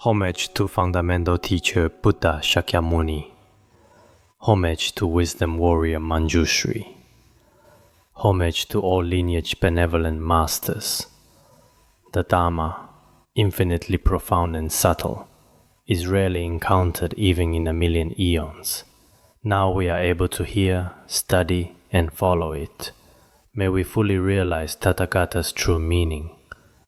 Homage to fundamental teacher Buddha Shakyamuni. Homage to wisdom warrior Manjushri. Homage to all lineage benevolent masters. The Dharma, infinitely profound and subtle, is rarely encountered even in a million eons. Now we are able to hear, study, and follow it. May we fully realize Tathagata's true meaning.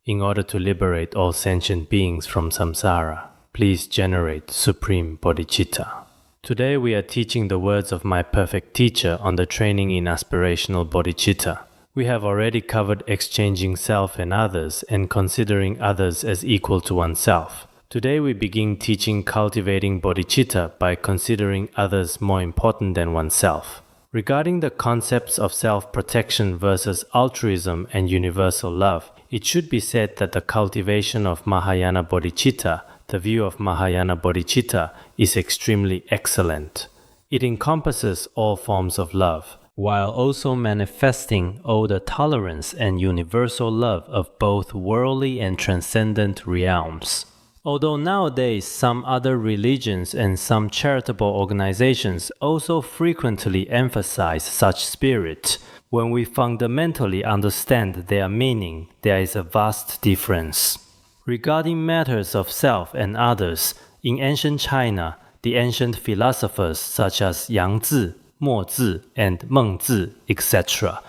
In order to liberate all sentient beings from samsara, please generate supreme bodhicitta. Today we are teaching the words of my perfect teacher on the training in aspirational bodhicitta. We have already covered exchanging self and others and considering others as equal to oneself. Today we begin teaching cultivating bodhicitta by considering others more important than oneself. Regarding the concepts of self-protection versus altruism and universal love, it should be said that the cultivation of Mahayana bodhicitta, the view of Mahayana bodhicitta, is extremely excellent. It encompasses all forms of love, while also manifesting all the tolerance and universal love of both worldly and transcendent realms. Although nowadays some other religions and some charitable organizations also frequently emphasize such spirit, when we fundamentally understand their meaning, there is a vast difference. Regarding matters of self and others, in ancient China, the ancient philosophers such as Yang-Zi, Mo-Zi, and Meng-Zi, etc.,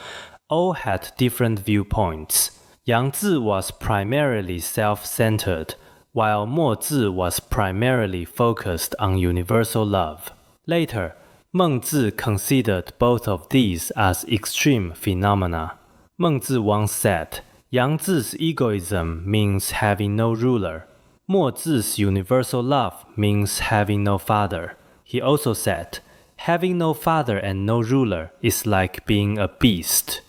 all had different viewpoints. Yang-Zi was primarily self-centered, while Mo-Zi was primarily focused on universal love. Later, Meng-Zi considered both of these as extreme phenomena. Meng-Zi once said, Yang-Zi's egoism means having no ruler. Mo-Zi's universal love means having no father. He also said, having no father and no ruler is like being a beast.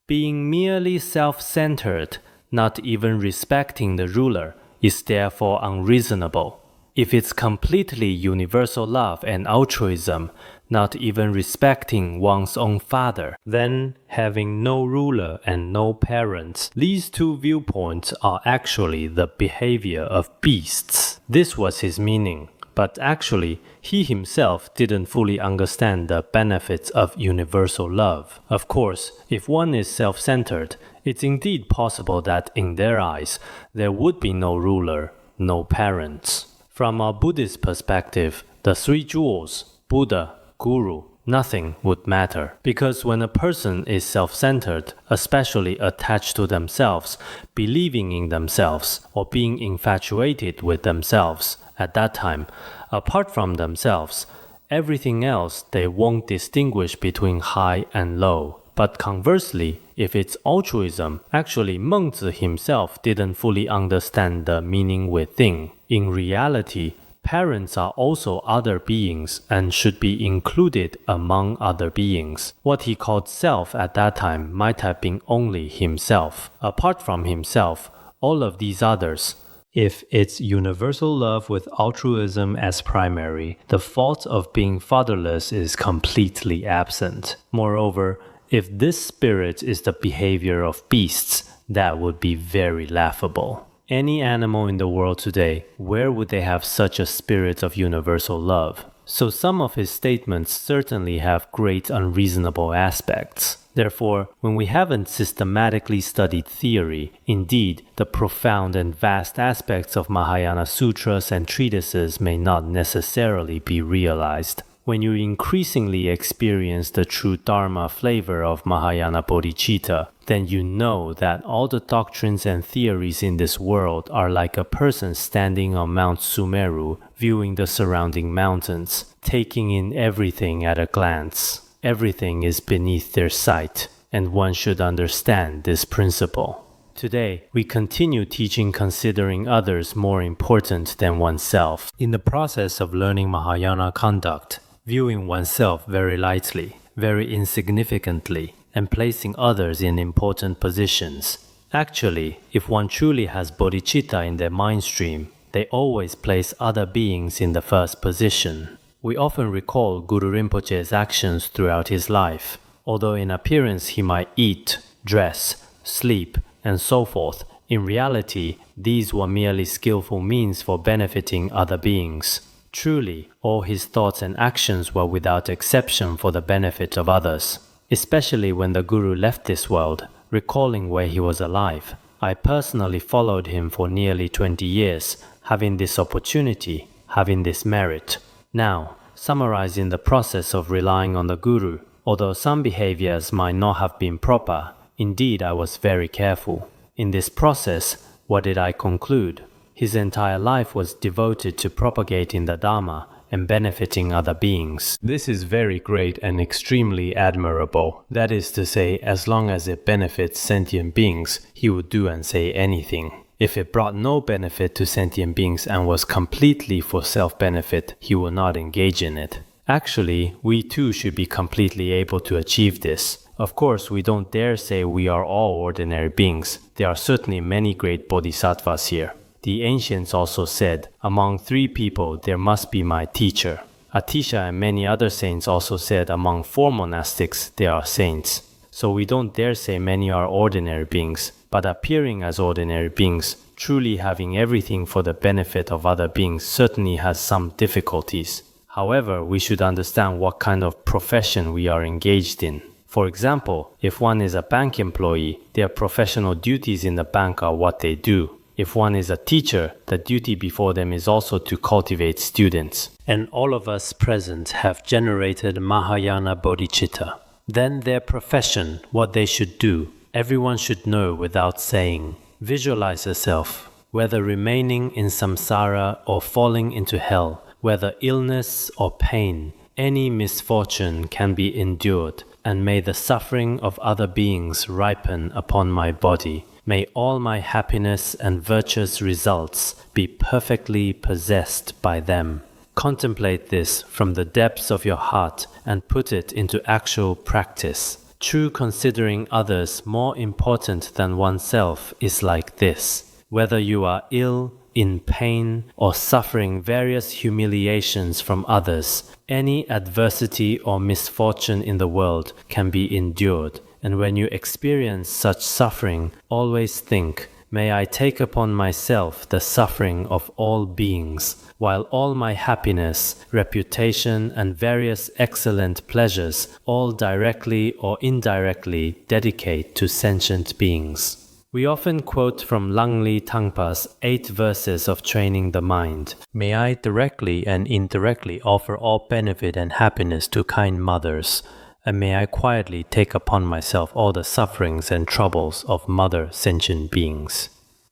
Being merely self-centered, not even respecting the ruler, is therefore unreasonable. If it's completely universal love and altruism, not even respecting one's own father, then having no ruler and no parents, these two viewpoints are actually the behavior of beasts. This was his meaning, but actually, he himself didn't fully understand the benefits of universal love. Of course, if one is self-centered, it's indeed possible that in their eyes, there would be no ruler, no parents. From a Buddhist perspective, the three jewels, Buddha, Guru, nothing would matter. Because when a person is self-centered, especially attached to themselves, believing in themselves, or being infatuated with themselves, at that time, apart from themselves, everything else they won't distinguish between high and low. But conversely, if it's altruism, actually Meng-Zi himself didn't fully understand the meaning within. In reality, parents are also other beings and should be included among other beings. What he called self at that time might have been only himself. Apart from himself, all of these others. If it's universal love with altruism as primary, the fault of being fatherless is completely absent. Moreover, if this spirit is the behavior of beasts, that would be very laughable. Any animal in the world today, where would they have such a spirit of universal love? So some of his statements certainly have great unreasonable aspects. Therefore, when we haven't systematically studied theory, indeed, the profound and vast aspects of Mahayana sutras and treatises may not necessarily be realized. When you increasingly experience the true Dharma flavor of Mahayana bodhicitta, then you know that all the doctrines and theories in this world are like a person standing on Mount Sumeru, viewing the surrounding mountains, taking in everything at a glance. Everything is beneath their sight, and one should understand this principle. Today, we continue teaching considering others more important than oneself. In the process of learning Mahayana conduct, viewing oneself very lightly, very insignificantly, and placing others in important positions. Actually, if one truly has bodhicitta in their mind stream, they always place other beings in the first position. We often recall Guru Rinpoche's actions throughout his life. Although in appearance he might eat, dress, sleep, and so forth In reality, these were merely skillful means for benefiting other beings. Truly, all his thoughts and actions were without exception for the benefit of others. Especially when the Guru left this world, recalling where he was alive. I personally followed him for nearly 20 years, having this opportunity, having this merit. Now, summarizing the process of relying on the Guru, although some behaviors might not have been proper, indeed I was very careful. In this process, what did I conclude? His entire life was devoted to propagating the Dharma and benefiting other beings. This is very great and extremely admirable. That is to say, as long as it benefits sentient beings, he would do and say anything. If it brought no benefit to sentient beings and was completely for self-benefit, he would not engage in it. Actually, we too should be completely able to achieve this. Of course, we don't dare say we are all ordinary beings. There are certainly many great bodhisattvas here. The ancients also said, among 3 people there must be my teacher. Atisha and many other saints also said, among 4 monastics there are saints. So we don't dare say many are ordinary beings, but appearing as ordinary beings, truly having everything for the benefit of other beings certainly has some difficulties. However, we should understand what kind of profession we are engaged in. For example, if one is a bank employee, their professional duties in the bank are what they do. If one is a teacher, the duty before them is also to cultivate students. And all of us present have generated Mahayana bodhicitta. Then their profession, what they should do, everyone should know without saying. Visualize yourself, whether remaining in samsara or falling into hell, whether illness or pain, any misfortune can be endured, and may the suffering of other beings ripen upon my body. May all my happiness and virtuous results be perfectly possessed by them. Contemplate this from the depths of your heart and put it into actual practice. True considering others more important than oneself is like this. Whether you are ill, in pain, or suffering various humiliations from others, any adversity or misfortune in the world can be endured. And when you experience such suffering, always think, may I take upon myself the suffering of all beings, while all my happiness, reputation, and various excellent pleasures all directly or indirectly dedicate to sentient beings. We often quote from Langli Tangpa's 8 verses of training the mind. May I directly and indirectly offer all benefit and happiness to kind mothers, and may I quietly take upon myself all the sufferings and troubles of mother sentient beings.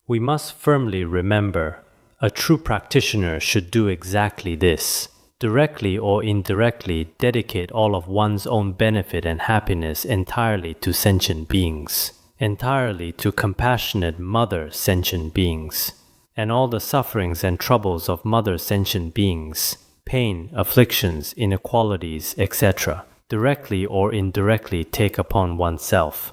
We must firmly remember, a true practitioner should do exactly this. Directly or indirectly dedicate all of one's own benefit and happiness entirely to sentient beings, entirely to compassionate mother sentient beings, and all the sufferings and troubles of mother sentient beings, pain, afflictions, inequalities, etc., directly or indirectly take upon oneself.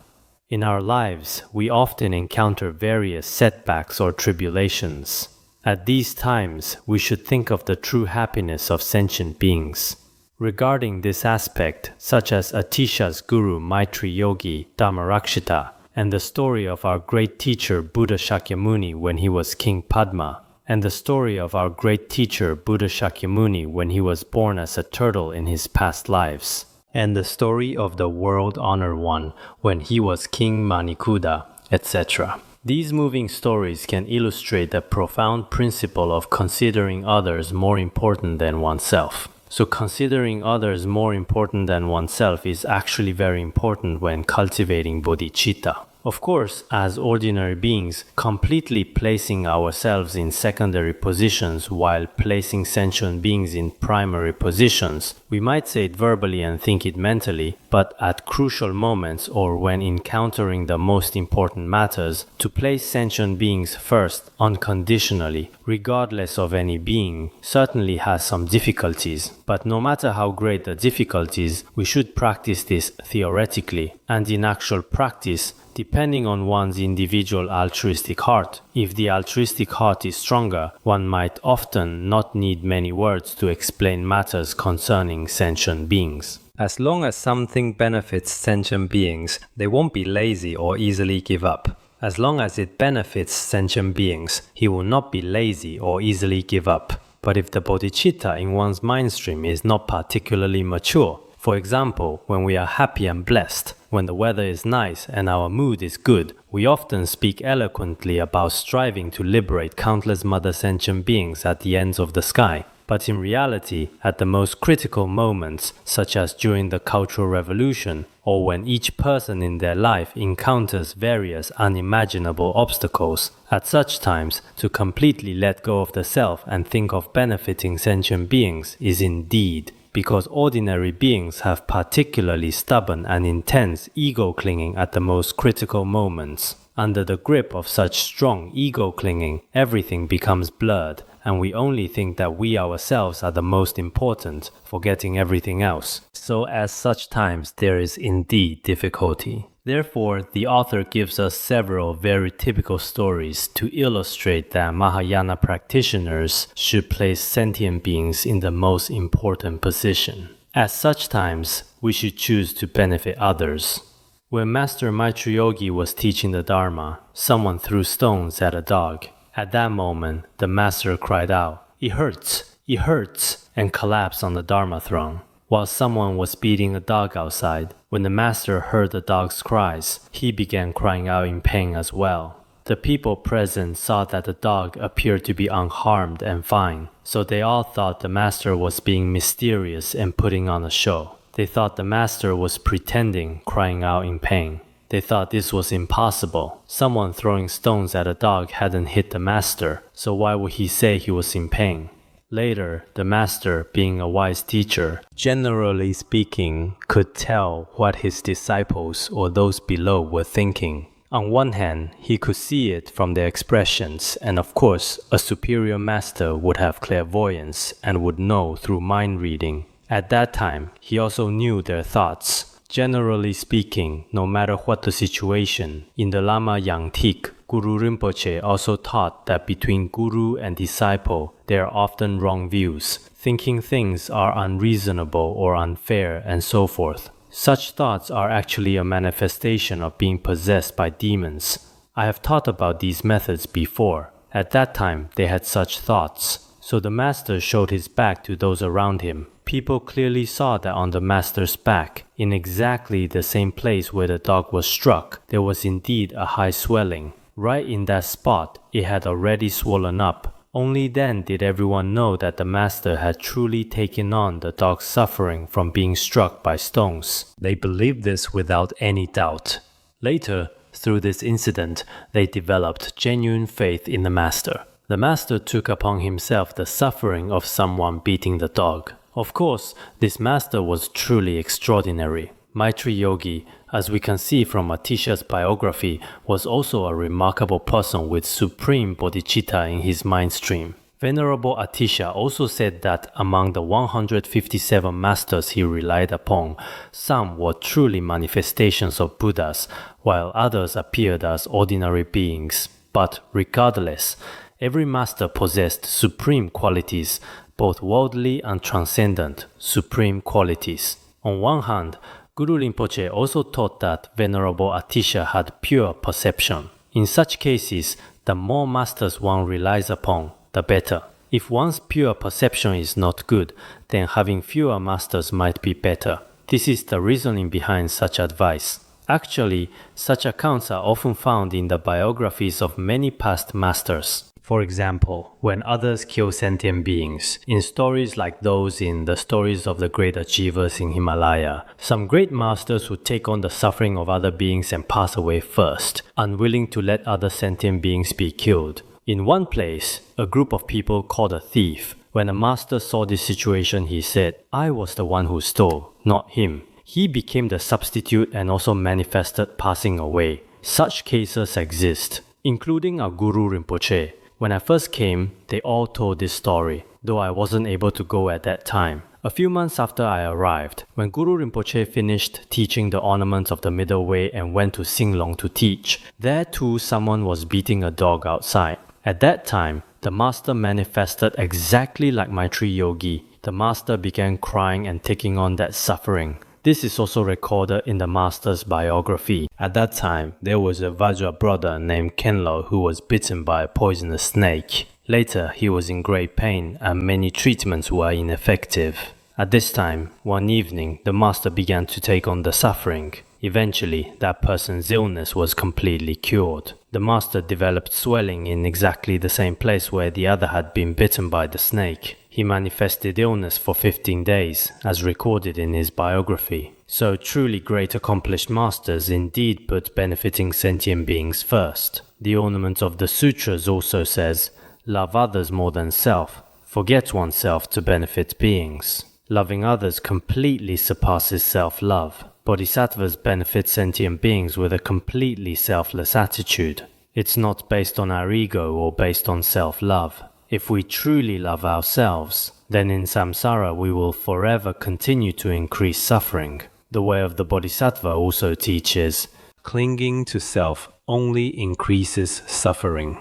In our lives, we often encounter various setbacks or tribulations. At these times, we should think of the true happiness of sentient beings. Regarding this aspect, such as Atisha's guru Maitriyogi, Dharmarakshita, and the story of our great teacher Buddha Shakyamuni when he was King Padma, and the story of our great teacher Buddha Shakyamuni when he was born as a turtle in his past lives, and the story of the world-honored one when he was King Manikuda, etc. These moving stories can illustrate the profound principle of considering others more important than oneself. So considering others more important than oneself is actually very important when cultivating bodhicitta. Of course, as ordinary beings, completely placing ourselves in secondary positions while placing sentient beings in primary positions, we might say it verbally and think it mentally, but at crucial moments or when encountering the most important matters, to place sentient beings first unconditionally, regardless of any being, certainly has some difficulties. But no matter how great the difficulties, we should practice this theoretically, and in actual practice, depending on one's individual altruistic heart. If the altruistic heart is stronger, one might often not need many words to explain matters concerning sentient beings. As long as something benefits sentient beings, they won't be lazy or easily give up. As long as it benefits sentient beings, he will not be lazy or easily give up. But if the bodhicitta in one's mind stream is not particularly mature, for example, when we are happy and blessed, when the weather is nice and our mood is good, we often speak eloquently about striving to liberate countless mother sentient beings at the ends of the sky. But in reality, at the most critical moments, such as during the Cultural Revolution, or when each person in their life encounters various unimaginable obstacles, at such times, to completely let go of the self and think of benefiting sentient beings is indeed, because ordinary beings have particularly stubborn and intense ego clinging at the most critical moments. Under the grip of such strong ego clinging, everything becomes blurred, and we only think that we ourselves are the most important, forgetting everything else. So at such times there is indeed difficulty. Therefore, the author gives us several very typical stories to illustrate that Mahayana practitioners should place sentient beings in the most important position. At such times, we should choose to benefit others. When Master Maitriyogi was teaching the Dharma, someone threw stones at a dog. At that moment, the master cried out, "It hurts! It hurts!" and collapsed on the Dharma throne. While someone was beating a dog outside, when the master heard the dog's cries, he began crying out in pain as well. The people present saw that the dog appeared to be unharmed and fine, so they all thought the master was being mysterious and putting on a show. They thought the master was pretending, crying out in pain. They thought this was impossible. Someone throwing stones at a dog hadn't hit the master, so why would he say he was in pain? Later, the master, being a wise teacher, generally speaking, could tell what his disciples or those below were thinking. On one hand, he could see it from their expressions, and of course, a superior master would have clairvoyance and would know through mind reading. At that time, he also knew their thoughts. Generally speaking, no matter what the situation, in the Lama Yangtik, Guru Rinpoche also taught that between guru and disciple, there are often wrong views, thinking things are unreasonable or unfair, and so forth. Such thoughts are actually a manifestation of being possessed by demons. I have taught about these methods before. At that time, they had such thoughts. So the master showed his back to those around him. People clearly saw that on the master's back, in exactly the same place where the dog was struck, there was indeed a high swelling. Right in that spot, it had already swollen up. Only then did everyone know that the master had truly taken on the dog's suffering from being struck by stones. They believed this without any doubt. Later, through this incident, they developed genuine faith in the master. The master took upon himself the suffering of someone beating the dog. Of course, this master was truly extraordinary. Maitriyogi, as we can see from Atisha's biography, was also a remarkable person with supreme bodhicitta in his mind stream. Venerable Atisha also said that among the 157 masters he relied upon, some were truly manifestations of Buddhas, while others appeared as ordinary beings. But regardless, every master possessed supreme qualities, both worldly and transcendent, supreme qualities. On one hand, Guru Rinpoche also taught that Venerable Atisha had pure perception. In such cases, the more masters one relies upon, the better. If one's pure perception is not good, then having fewer masters might be better. This is the reasoning behind such advice. Actually, such accounts are often found in the biographies of many past masters. For example, when others kill sentient beings, in stories like those in the stories of the great achievers in Himalaya, some great masters would take on the suffering of other beings and pass away first, unwilling to let other sentient beings be killed. In one place, a group of people caught a thief. When a master saw this situation, he said, "I was the one who stole, not him." He became the substitute and also manifested passing away. Such cases exist, including our Guru Rinpoche. When I first came, they all told this story, though I wasn't able to go at that time. A few months after I arrived, when Guru Rinpoche finished teaching the ornaments of the middle way and went to Singlong to teach, there too someone was beating a dog outside. At that time, the master manifested exactly like Maitriyogi. The master began crying and taking on that suffering. This is also recorded in the Master's biography. At that time, there was a Vajra brother named Khenpo who was bitten by a poisonous snake. Later, he was in great pain and many treatments were ineffective. At this time, one evening, the Master began to take on the suffering. Eventually, that person's illness was completely cured. The Master developed swelling in exactly the same place where the other had been bitten by the snake. He manifested illness for 15 days, as recorded in his biography. So truly great accomplished masters indeed put benefiting sentient beings first. The ornament of the sutras also says, "Love others more than self. Forget oneself to benefit beings." Loving others completely surpasses self-love. Bodhisattvas benefit sentient beings with a completely selfless attitude. It's not based on our ego or based on self-love. If we truly love ourselves, then in samsara we will forever continue to increase suffering. The way of the Bodhisattva also teaches, clinging to self only increases suffering.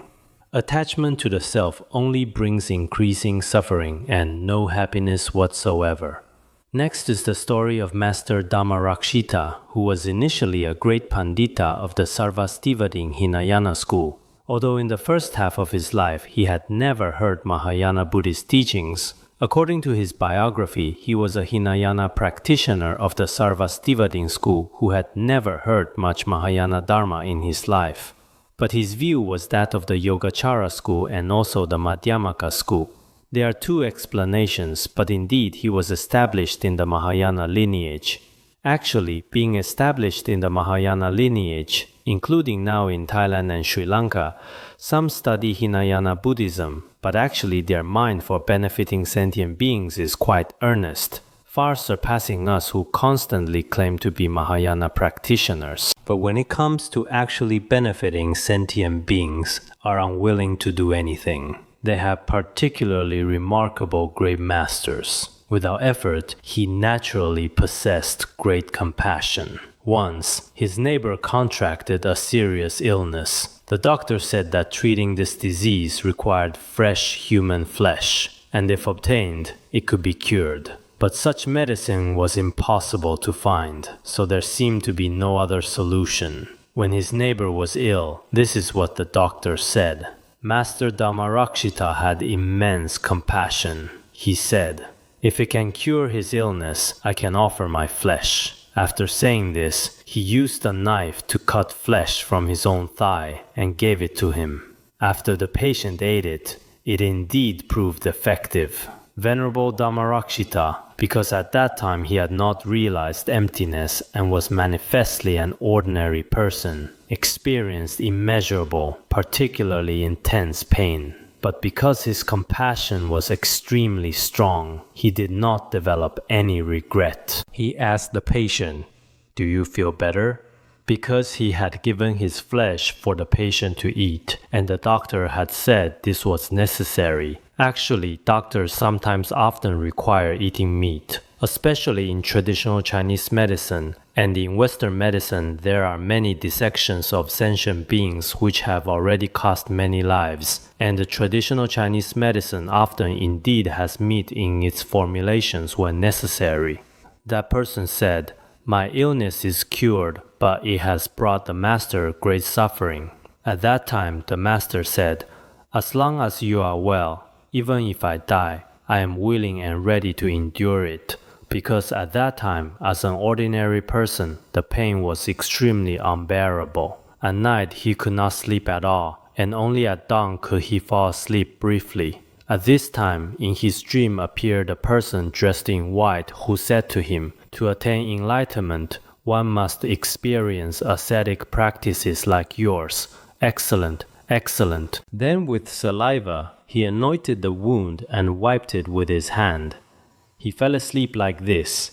Attachment to the self only brings increasing suffering and no happiness whatsoever. Next is the story of Master Dharmarakshita, who was initially a great Pandita of the Sarvastivadin Hinayana school. Although in the first half of his life he had never heard Mahayana Buddhist teachings, according to his biography, he was a Hinayana practitioner of the Sarvastivadin school who had never heard much Mahayana Dharma in his life. But his view was that of the Yogacara school and also the Madhyamaka school. There are two explanations, but indeed he was established in the Mahayana lineage. Actually, being established in the Mahayana lineage, including now in Thailand and Sri Lanka, some study Hinayana Buddhism, but actually their mind for benefiting sentient beings is quite earnest, far surpassing us who constantly claim to be Mahayana practitioners. But when it comes to actually benefiting sentient beings, are unwilling to do anything. They have particularly remarkable great masters. Without effort, he naturally possessed great compassion. Once, his neighbor contracted a serious illness. The doctor said that treating this disease required fresh human flesh, and if obtained, it could be cured. But such medicine was impossible to find, so there seemed to be no other solution. When his neighbor was ill, this is what the doctor said. Master Dharmarakshita had immense compassion. He said, "If it can cure his illness, I can offer my flesh." After saying this, he used a knife to cut flesh from his own thigh and gave it to him. After the patient ate it, it indeed proved effective. Venerable Dharmarakshita, because at that time he had not realized emptiness and was manifestly an ordinary person, experienced immeasurable, particularly intense pain. But because his compassion was extremely strong, he did not develop any regret. He asked the patient, "Do you feel better?" Because he had given his flesh for the patient to eat, and the doctor had said this was necessary. Actually, doctors sometimes often require eating meat, especially in traditional Chinese medicine, and in Western medicine there are many dissections of sentient beings which have already cost many lives, and the traditional Chinese medicine often indeed has meat in its formulations when necessary. That person said, "My illness is cured, but it has brought the master great suffering." At that time, the master said, "As long as you are well, even if I die, I am willing and ready to endure it." Because at that time, as an ordinary person, the pain was extremely unbearable. At night, he could not sleep at all, and only at dawn could he fall asleep briefly. At this time, in his dream appeared a person dressed in white who said to him, "To attain enlightenment, one must experience ascetic practices like yours. Excellent, excellent." Then with saliva, he anointed the wound and wiped it with his hand. He fell asleep like this,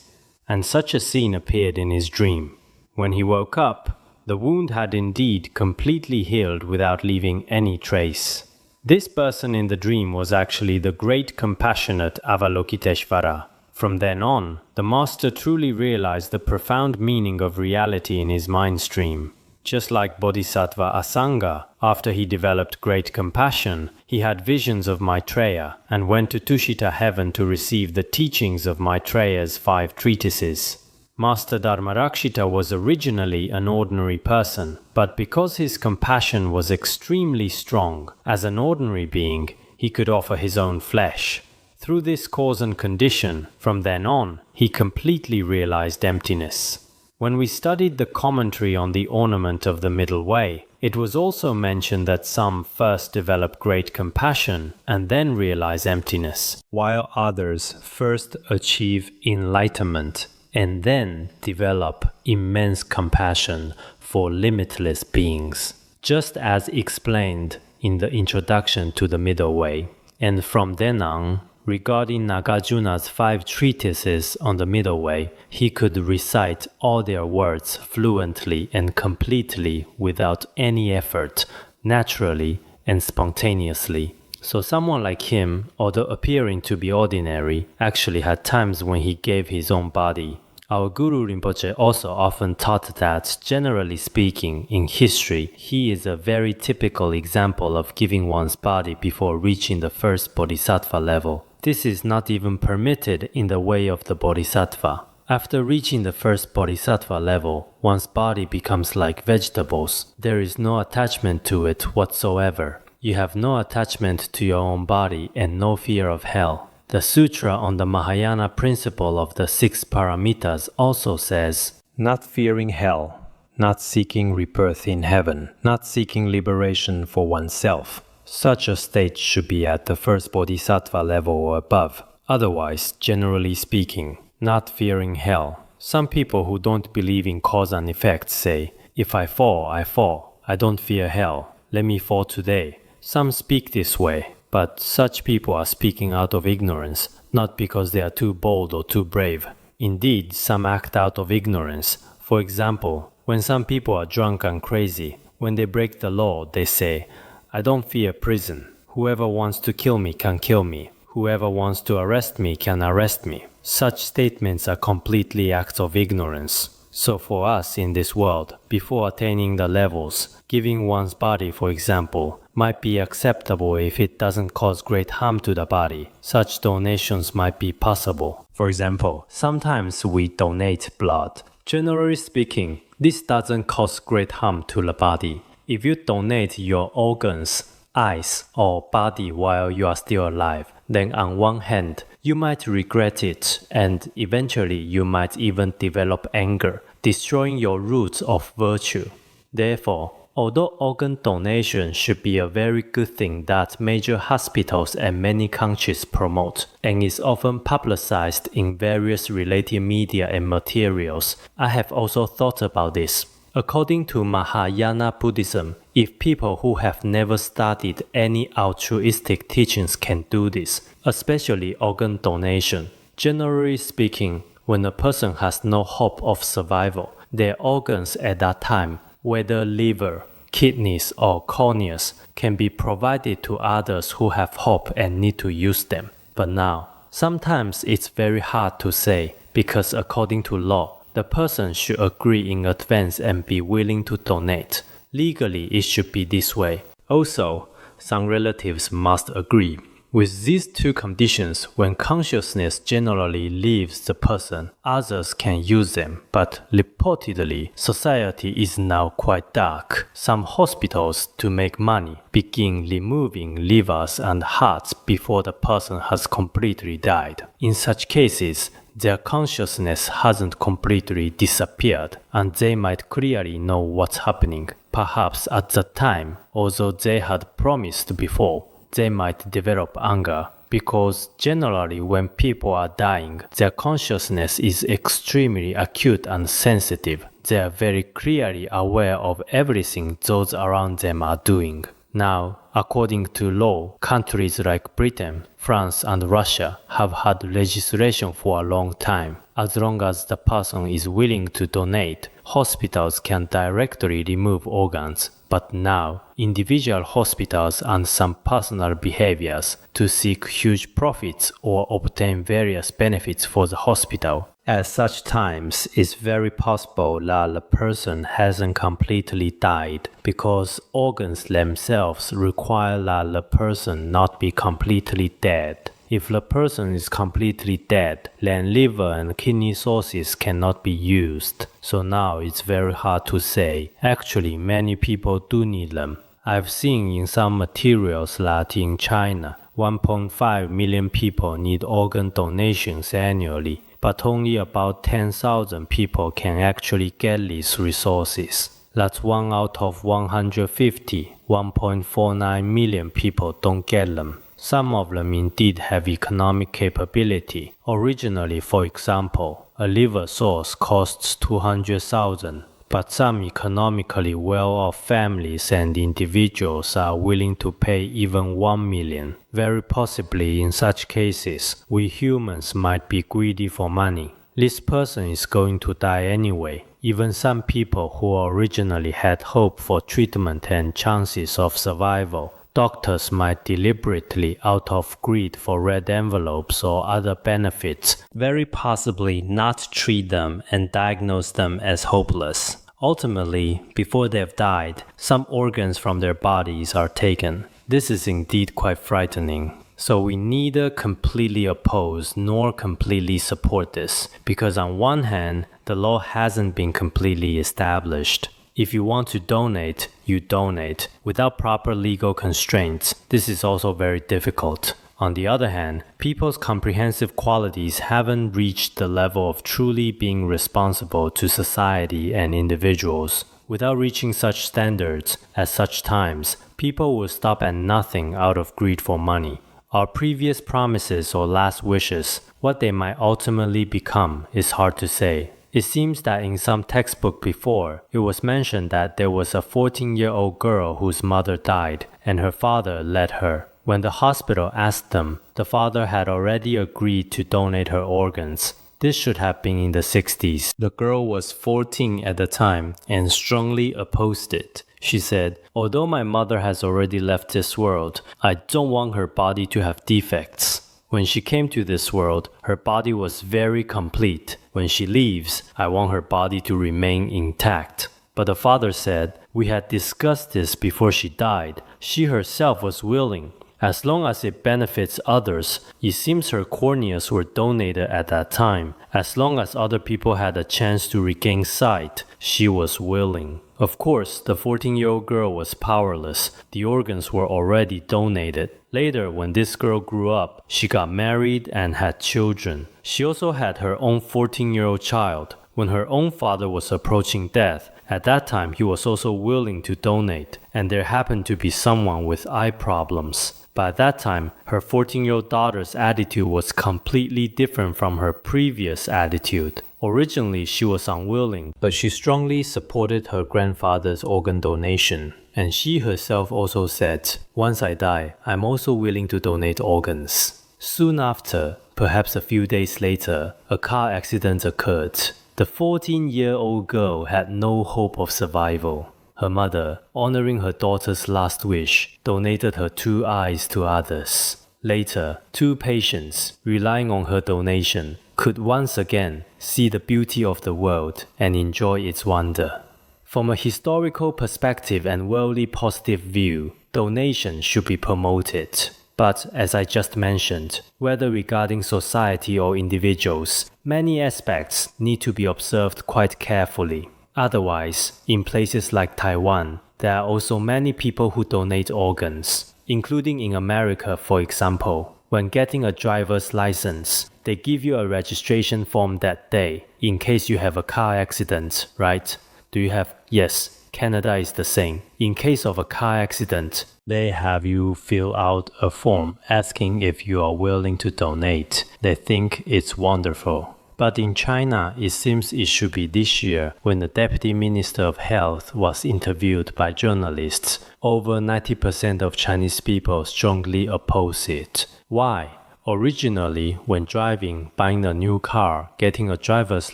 and such a scene appeared in his dream. When he woke up, the wound had indeed completely healed without leaving any trace. This person in the dream was actually the great compassionate Avalokiteshvara. From then on, the master truly realized the profound meaning of reality in his mind stream. Just like Bodhisattva Asanga, after he developed great compassion, he had visions of Maitreya and went to Tushita heaven to receive the teachings of Maitreya's 5 treatises. Master Dharmarakshita was originally an ordinary person, but because his compassion was extremely strong, as an ordinary being, he could offer his own flesh. Through this cause and condition, from then on, he completely realized emptiness. When we studied the commentary on the ornament of the middle way, it was also mentioned that some first develop great compassion and then realize emptiness, while others first achieve enlightenment and then develop immense compassion for limitless beings, just as explained in the introduction to the middle way. And from then on, regarding Nagarjuna's 5 treatises on the middle way, he could recite all their words fluently and completely without any effort, naturally and spontaneously. So someone like him, although appearing to be ordinary, actually had times when he gave his own body. Our Guru Rinpoche also often taught that, generally speaking, in history, he is a very typical example of giving one's body before reaching the first Bodhisattva level. This is not even permitted in the way of the Bodhisattva. After reaching the first Bodhisattva level, one's body becomes like vegetables. There is no attachment to it whatsoever. You have no attachment to your own body and no fear of hell. The sutra on the Mahayana principle of the 6 paramitas also says, not fearing hell, not seeking rebirth in heaven, not seeking liberation for oneself. Such a state should be at the first Bodhisattva level or above. Otherwise, generally speaking, not fearing hell. Some people who don't believe in cause and effect say, if I fall, I fall. I don't fear hell. Let me fall today. Some speak this way, but such people are speaking out of ignorance, not because they are too bold or too brave. Indeed, some act out of ignorance. For example, when some people are drunk and crazy, when they break the law, they say, I don't fear prison. Whoever wants to kill me can kill me. Whoever wants to arrest me can arrest me. Such statements are completely acts of ignorance. So for us in this world, before attaining the levels, giving one's body, for example, might be acceptable if it doesn't cause great harm to the body. Such donations might be possible. For example, sometimes we donate blood. Generally speaking, this doesn't cause great harm to the body. If you donate your organs, eyes, or body while you are still alive, then on one hand, you might regret it, and eventually you might even develop anger, destroying your roots of virtue. Therefore, although organ donation should be a very good thing that major hospitals and many countries promote, and is often publicized in various related media and materials, I have also thought about this. According to Mahayana Buddhism, if people who have never studied any altruistic teachings can do this, especially organ donation, generally speaking, when a person has no hope of survival, their organs at that time, whether liver, kidneys, or corneas, can be provided to others who have hope and need to use them. But now, sometimes it's very hard to say, because according to law, the person should agree in advance and be willing to donate. Legally, it should be this way. Also, some relatives must agree. With these 2 conditions, when consciousness generally leaves the person, others can use them. But reportedly, society is now quite dark. Some hospitals, to make money, begin removing livers and hearts before the person has completely died. In such cases, their consciousness hasn't completely disappeared, and they might clearly know what's happening. Perhaps at the time, although they had promised before, they might develop anger, because generally when people are dying, their consciousness is extremely acute and sensitive. They are very clearly aware of everything those around them are doing. Now, according to law, countries like Britain, France, and Russia have had legislation for a long time. As long as the person is willing to donate, hospitals can directly remove organs. But now, individual hospitals and some personal behaviors to seek huge profits or obtain various benefits for the hospital. At such times, it's very possible that the person hasn't completely died because organs themselves require that the person not be completely dead. If the person is completely dead, then liver and kidney sources cannot be used. So now it's very hard to say. Actually, many people do need them. I've seen in some materials that in China, 1.5 million people need organ donations annually, but only about 10,000 people can actually get these resources. That's 1 out of 150, 1.49 million people don't get them. Some of them indeed have economic capability. Originally, for example, a liver source costs 200,000, but some economically well-off families and individuals are willing to pay even 1 million. Very possibly in such cases, we humans might be greedy for money. This person is going to die anyway. Even some people who originally had hope for treatment and chances of survival, doctors might deliberately, out of greed for red envelopes or other benefits, very possibly not treat them and diagnose them as hopeless. Ultimately, before they've died, some organs from their bodies are taken. This is indeed quite frightening. So we neither completely oppose nor completely support this, because on one hand, the law hasn't been completely established. If you want to donate, you donate. Without proper legal constraints, this is also very difficult. On the other hand, people's comprehensive qualities haven't reached the level of truly being responsible to society and individuals. Without reaching such standards, at such times, people will stop at nothing out of greed for money. Our previous promises or last wishes, what they might ultimately become, is hard to say. It seems that in some textbook before, it was mentioned that there was a 14-year-old girl whose mother died, and her father led her. When the hospital asked them, the father had already agreed to donate her organs. This should have been in the 60s. The girl was 14 at the time and strongly opposed it. She said, "Although my mother has already left this world, I don't want her body to have defects. When she came to this world, her body was very complete. When she leaves, I want her body to remain intact." But the father said, "We had discussed this before she died. She herself was willing. As long as it benefits others, it seems her corneas were donated at that time. As long as other people had a chance to regain sight, she was willing." Of course, the 14-year-old girl was powerless. The organs were already donated. Later, when this girl grew up, she got married and had children. She also had her own 14-year-old child. When her own father was approaching death, at that time he was also willing to donate, and there happened to be someone with eye problems. By that time, her 14-year-old daughter's attitude was completely different from her previous attitude. Originally, she was unwilling, but she strongly supported her grandfather's organ donation. And she herself also said, "Once I die, I'm also willing to donate organs." Soon after, perhaps a few days later, a car accident occurred. The 14-year-old girl had no hope of survival. Her mother, honoring her daughter's last wish, donated her 2 eyes to others. Later, 2 patients, relying on her donation, could once again see the beauty of the world and enjoy its wonder. From a historical perspective and worldly positive view, donation should be promoted. But as I just mentioned, whether regarding society or individuals, many aspects need to be observed quite carefully. Otherwise, in places like Taiwan, there are also many people who donate organs, including in America, for example. When getting a driver's license, they give you a registration form that day, in case you have a car accident, right? Do you have? Yes, Canada is the same. In case of a car accident, they have you fill out a form asking if you are willing to donate. They think it's wonderful. But in China, it seems it should be this year when the Deputy Minister of Health was interviewed by journalists. Over 90% of Chinese people strongly oppose it. Why? Originally, when driving, buying a new car, getting a driver's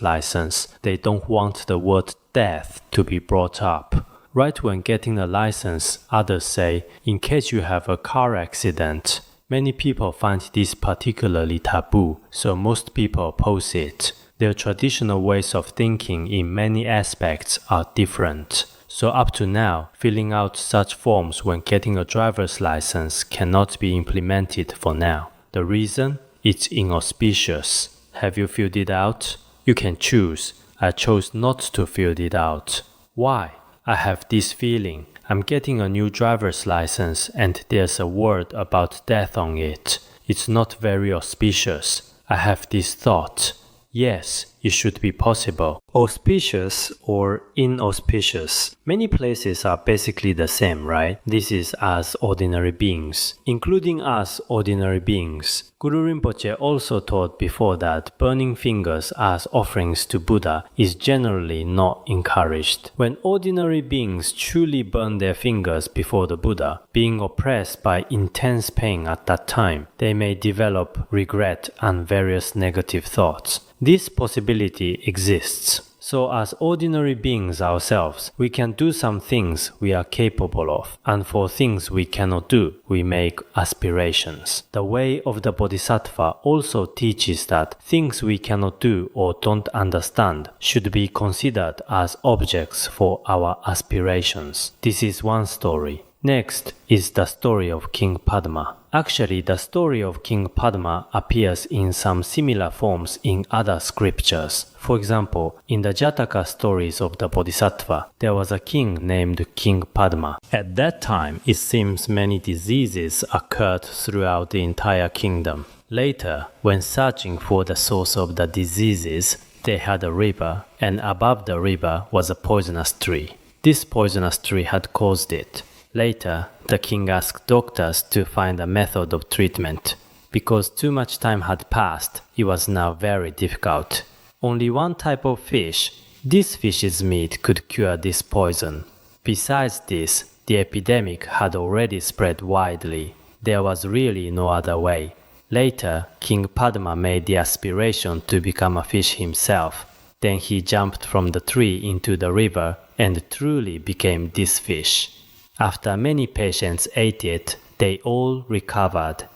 license, they don't want the word death to be brought up. Right when getting a license, others say, in case you have a car accident. Many people find this particularly taboo, so most people oppose it. Their traditional ways of thinking in many aspects are different. So up to now, filling out such forms when getting a driver's license cannot be implemented for now. The The reason? It's inauspicious. Have you filled it out? You can choose. I chose not to fill it out. Why? I have this feeling. I'm getting a new driver's license and there's a word about death on it. It's not very auspicious. I have this thought. Yes, it should be possible. Auspicious or inauspicious. Many places are basically the same, right? This is as ordinary beings, including us ordinary beings. Guru Rinpoche also taught before that burning fingers as offerings to Buddha is generally not encouraged. When ordinary beings truly burn their fingers before the Buddha, being oppressed by intense pain at that time, they may develop regret and various negative thoughts. This possibility exists. So as ordinary beings ourselves, we can do some things we are capable of, and for things we cannot do, we make aspirations. The way of the Bodhisattva also teaches that things we cannot do or don't understand should be considered as objects for our aspirations. This is one story. Next is the story of King Padma. Actually, the story of King Padma appears in some similar forms in other scriptures. For example, in the Jataka stories of the Bodhisattva, there was a king named King Padma. At that time, it seems many diseases occurred throughout the entire kingdom. Later, when searching for the source of the diseases, they had a river, and above the river was a poisonous tree. This poisonous tree had caused it. Later, the king asked doctors to find a method of treatment. Because too much time had passed, it was now very difficult. Only one type of fish, this fish's meat, could cure this poison. Besides this, the epidemic had already spread widely. There was really no other way. Later, King Padma made the aspiration to become a fish himself. Then he jumped from the tree into the river and truly became this fish. After many patients ate it, they all recovered.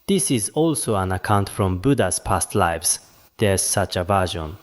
This is also an account from Buddha's past lives. There's such a version.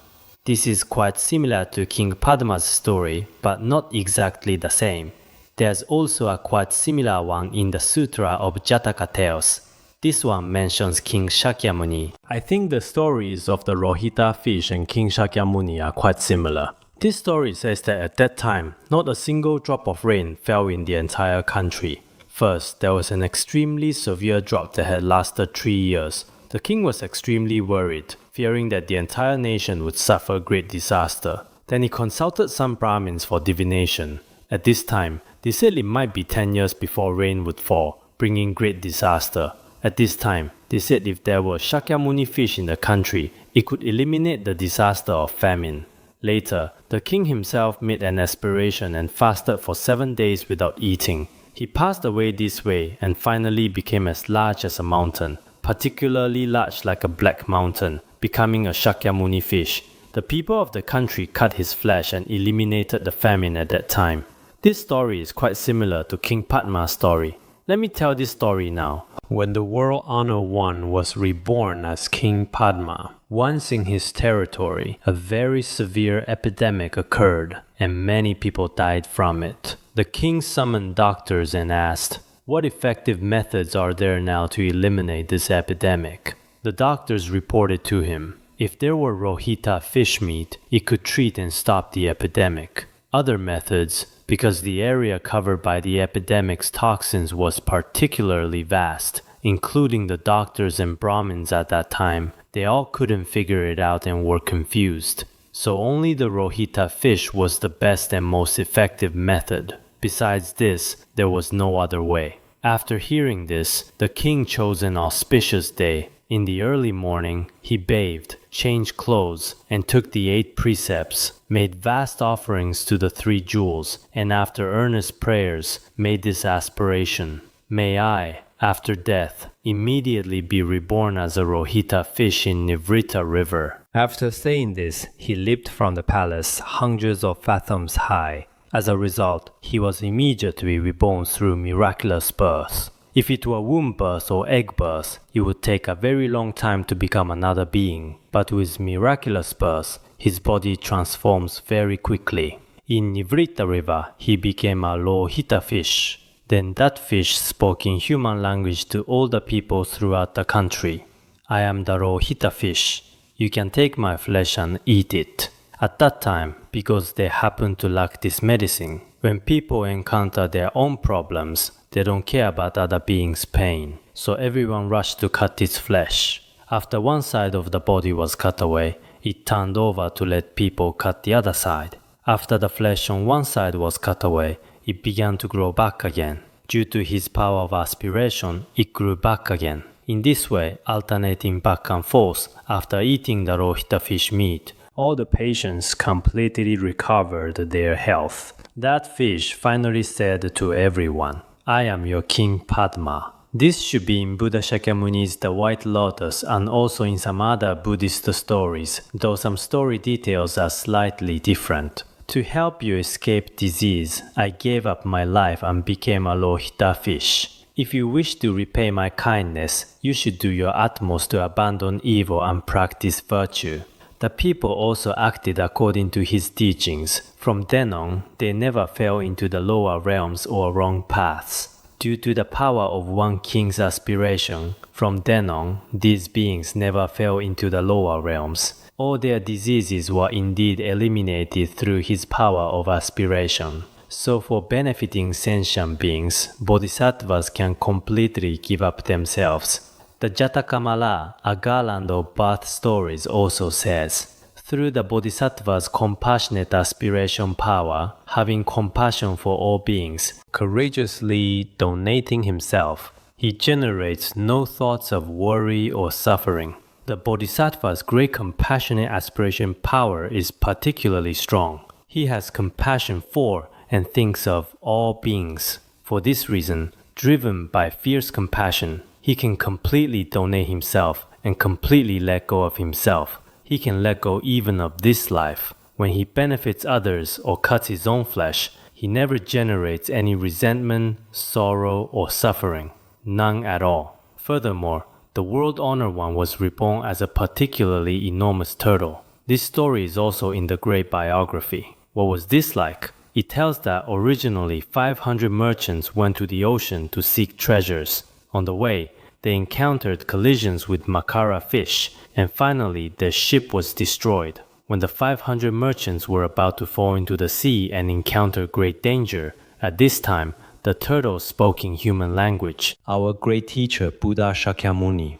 This is quite similar to King Padma's story, but not exactly the same. There's also a quite similar one in the Sutra of Jataka Tales. This one mentions King Shakyamuni. I think the stories of the Rohita fish and King Shakyamuni are quite similar. This story says that at that time, not a single drop of rain fell in the entire country. First, there was an extremely severe drought that had lasted 3 years. The king was extremely worried, fearing that the entire nation would suffer great disaster. Then he consulted some Brahmins for divination. At this time, they said it might be 10 years before rain would fall, bringing great disaster. At this time, they said if there were Shakyamuni fish in the country, it could eliminate the disaster of famine. Later, the king himself made an aspiration and fasted for 7 days without eating. He passed away this way and finally became as large as a mountain, particularly large like a black mountain, becoming a Shakyamuni fish. The people of the country cut his flesh and eliminated the famine at that time. This story is quite similar to King Padma's story. Let me tell this story now. When the World Honor One was reborn as King Padma, once in his territory, a very severe epidemic occurred, and many people died from it. The king summoned doctors and asked, "What effective methods are there now to eliminate this epidemic?" The doctors reported to him, if there were Rohita fish meat, it could treat and stop the epidemic. Other methods, because the area covered by the epidemic's toxins was particularly vast, including the doctors and Brahmins at that time, they all couldn't figure it out and were confused. So only the Rohita fish was the best and most effective method. Besides this, there was no other way. After hearing this, the king chose an auspicious day. In the early morning, he bathed, changed clothes, and took the 8 precepts, made vast offerings to the 3 jewels, and after earnest prayers, made this aspiration. May I, after death, immediately be reborn as a Rohita fish in Nivrita river. After saying this, he leaped from the palace hundreds of fathoms high. As a result, he was immediately reborn through miraculous birth. If it were womb birth or egg birth, it would take a very long time to become another being. But with miraculous birth, his body transforms very quickly. In Nivrita river, he became a Rohita fish. Then that fish spoke in human language to all the people throughout the country. I am the Rohita fish. You can take my flesh and eat it. At that time, because they happen to lack this medicine, when people encounter their own problems, they don't care about other beings' pain. So everyone rushed to cut its flesh. After one side of the body was cut away, it turned over to let people cut the other side. After the flesh on one side was cut away, it began to grow back again. Due to his power of aspiration, it grew back again. In this way, alternating back and forth after eating the Rohita fish meat, all the patients completely recovered their health. That fish finally said to everyone, I am your King Padma. This should be in Buddha Shakyamuni's The White Lotus and also in some other Buddhist stories, though some story details are slightly different. To help you escape disease, I gave up my life and became a Rohita fish. If you wish to repay my kindness, you should do your utmost to abandon evil and practice virtue. The people also acted according to his teachings. From then on, they never fell into the lower realms or wrong paths. Due to the power of one king's aspiration, from then on, these beings never fell into the lower realms. All their diseases were indeed eliminated through his power of aspiration. So for benefiting sentient beings, bodhisattvas can completely give up themselves. The Jatakamala, a garland of birth stories, also says, through the bodhisattva's compassionate aspiration power, having compassion for all beings, courageously donating himself, he generates no thoughts of worry or suffering. The bodhisattva's great compassionate aspiration power is particularly strong. He has compassion for and thinks of all beings. For this reason, driven by fierce compassion, he can completely donate himself and completely let go of himself. He can let go even of this life. When he benefits others or cuts his own flesh, he never generates any resentment, sorrow, or suffering. None at all. Furthermore, the World Honor One was reborn as a particularly enormous turtle. This story is also in the great biography. What was this like? It tells that originally 500 merchants went to the ocean to seek treasures. On the way, they encountered collisions with Makara fish, and finally their ship was destroyed. When the 500 merchants were about to fall into the sea and encounter great danger, at this time, the turtle spoke in human language. Our great teacher Buddha Shakyamuni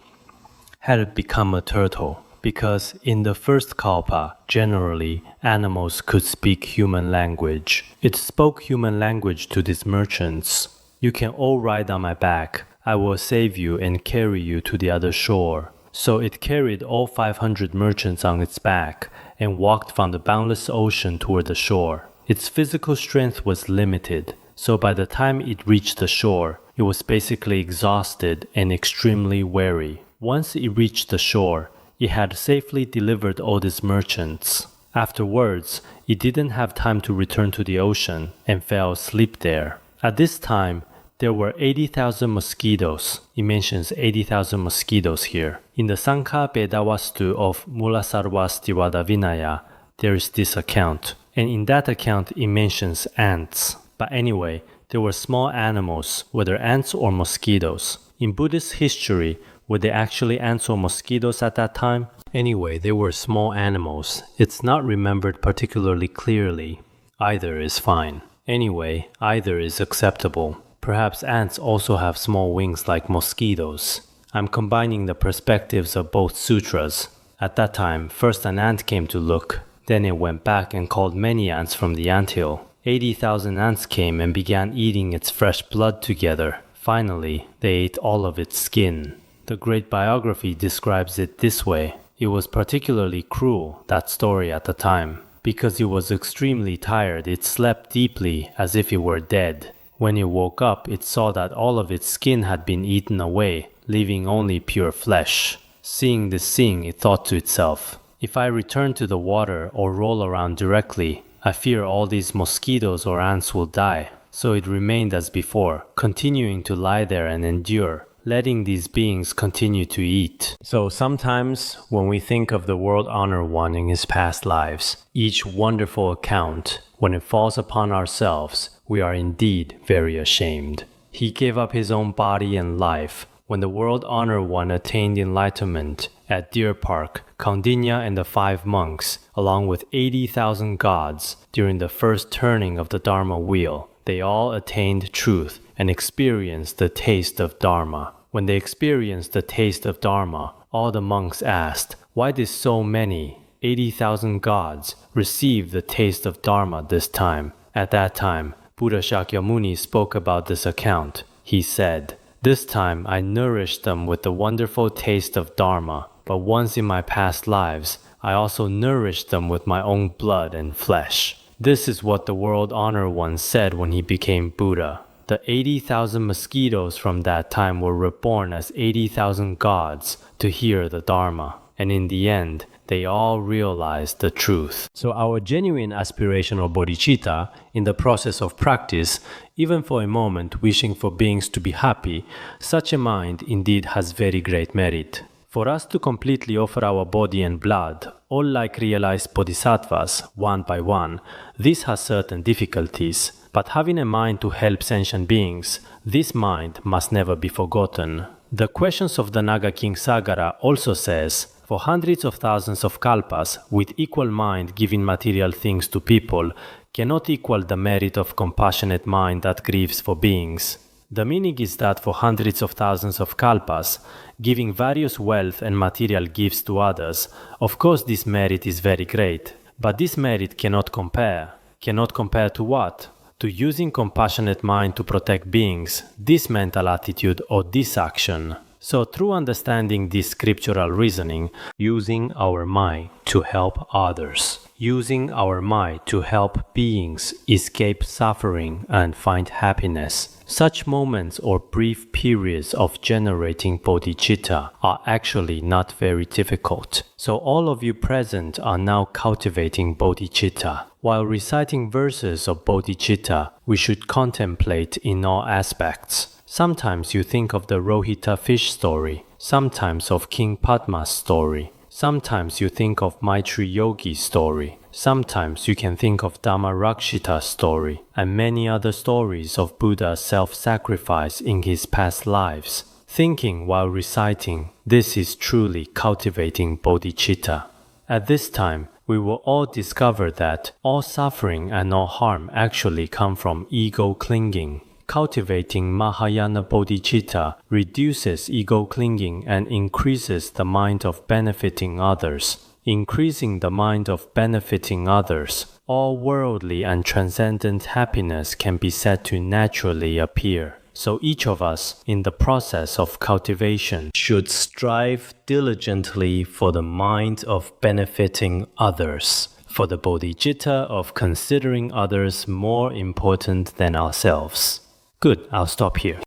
had become a turtle because in the first kalpa, generally, animals could speak human language. It spoke human language to these merchants. You can all ride on my back. I will save you and carry you to the other shore. So it carried all 500 merchants on its back and walked from the boundless ocean toward the shore. Its physical strength was limited, so by the time it reached the shore, it was basically exhausted and extremely weary. Once it reached the shore, it had safely delivered all these merchants. Afterwards, it didn't have time to return to the ocean and fell asleep there. At this time, there were 80,000 mosquitoes. It mentions 80,000 mosquitoes here. In the Sankha Bedavastu of Mulasarvastivada Vinaya, there is this account. And in that account, it mentions ants. But anyway, there were small animals, whether ants or mosquitoes. In Buddhist history, were they actually ants or mosquitoes at that time? Anyway, they were small animals. It's not remembered particularly clearly. Either is fine. Anyway, either is acceptable. Perhaps ants also have small wings like mosquitoes. I'm combining the perspectives of both sutras. At that time, first an ant came to look. Then it went back and called many ants from the anthill. 80,000 ants came and began eating its fresh blood together. Finally, they ate all of its skin. The great biography describes it this way. It was particularly cruel, that story at the time. Because it was extremely tired, it slept deeply as if it were dead. When it woke up, it saw that all of its skin had been eaten away, leaving only pure flesh. Seeing this scene, it thought to itself, if I return to the water or roll around directly, I fear all these mosquitoes or ants will die. So it remained as before, continuing to lie there and endure, letting these beings continue to eat. So sometimes, when we think of the World Honor One in his past lives, each wonderful account, when it falls upon ourselves, we are indeed very ashamed. He gave up his own body and life, when the World Honor One attained enlightenment at Deer Park, Kaundinya and the 5 monks, along with 80,000 gods, during the first turning of the Dharma wheel, they all attained truth and experienced the taste of Dharma. When they experienced the taste of Dharma, all the monks asked, why did so many, 80,000 gods, receive the taste of Dharma this time? At that time, Buddha Shakyamuni spoke about this account. He said, this time I nourished them with the wonderful taste of Dharma, but once in my past lives, I also nourished them with my own blood and flesh. This is what the World Honor One said when he became Buddha. The 80,000 mosquitoes from that time were reborn as 80,000 gods to hear the Dharma, and in the end, they all realized the truth. So our genuine aspirational bodhicitta, in the process of practice, even for a moment wishing for beings to be happy, such a mind indeed has very great merit. For us to completely offer our body and blood, all like realized bodhisattvas, one by one, this has certain difficulties. But having a mind to help sentient beings, this mind must never be forgotten. The Questions of the Naga King Sagara also says, for hundreds of thousands of kalpas, with equal mind giving material things to people, cannot equal the merit of compassionate mind that grieves for beings. The meaning is that for hundreds of thousands of kalpas, giving various wealth and material gifts to others, of course this merit is very great. But this merit cannot compare. Cannot compare to what? To using compassionate mind to protect beings, this mental attitude or this action. So through understanding this scriptural reasoning, using our mind to help others, using our mind to help beings escape suffering and find happiness, such moments or brief periods of generating bodhicitta are actually not very difficult. So all of you present are now cultivating bodhicitta. While reciting verses of bodhicitta, we should contemplate in all aspects. Sometimes you think of the Rohita fish story, sometimes of King Padma's story, sometimes you think of Maitriyogi's story, sometimes you can think of Dharmarakshita's story, and many other stories of Buddha's self-sacrifice in his past lives. Thinking while reciting, this is truly cultivating bodhicitta. At this time, we will all discover that all suffering and all harm actually come from ego clinging. Cultivating Mahayana bodhicitta reduces ego clinging and increases the mind of benefiting others. Increasing the mind of benefiting others, all worldly and transcendent happiness can be said to naturally appear. So each of us, in the process of cultivation, should strive diligently for the mind of benefiting others, for the bodhicitta of considering others more important than ourselves. Good, I'll stop here.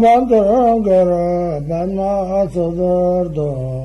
Bandara Padma Sodargye